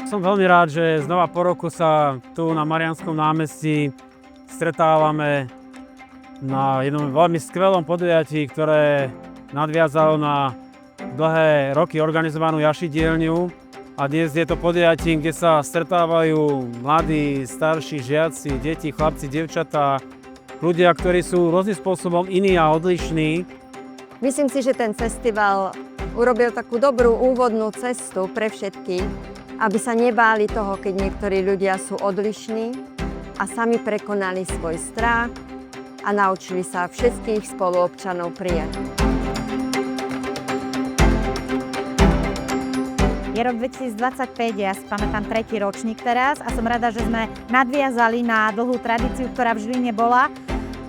Som veľmi rád, že znova po roku sa tu na Marianskom námestí stretávame na jednom veľmi skvelom podujatí, ktoré nadviazalo na dlhé roky organizovanú jašidielňu. A dnes je to podujatím, kde sa stretávajú mladí, starší, žiaci, deti, chlapci, dievčatá, ľudia, ktorí sú rôznym spôsobom iní a odlišní. Myslím si, že ten festival urobil takú dobrú úvodnú cestu pre všetkých, aby sa nebáli toho, keď niektorí ľudia sú odlišní a sami prekonali svoj strach a naučili sa všetkých spoluobčanov prijať. Je rok 2025, ja si pamätám 3. ročník teraz a som rada, že sme nadviazali na dlhú tradíciu, ktorá v Žiline bola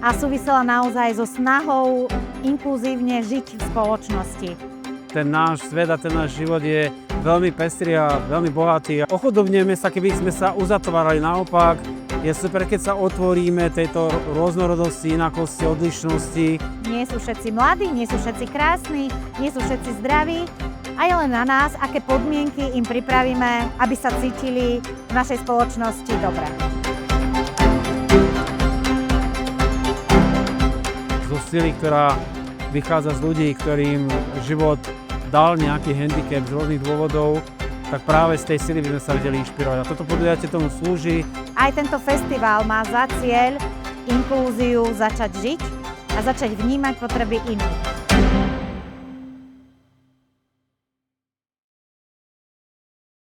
a súvisela naozaj so snahou inkluzívne žiť v spoločnosti. Ten náš svet a ten náš život je veľmi pestrý a veľmi bohatý. Ochudobňujeme sa, keby sme sa uzatvárali. Naopak, je super, keď sa otvoríme tejto rôznorodosti, inakosti, odlišnosti. Nie sú všetci mladí, nie sú všetci krásni, nie sú všetci zdraví. A je len na nás, aké podmienky im pripravíme, aby sa cítili v našej spoločnosti dobre. Zo sily, ktorá vychádza z ľudí, ktorým život dal nejaký handicap z rôznych dôvodov, tak práve z tej sily by sme sa vedeli inšpirovať. A toto podujatie tomu slúži. Aj tento festival má za cieľ inklúziu začať žiť a začať vnímať potreby iných.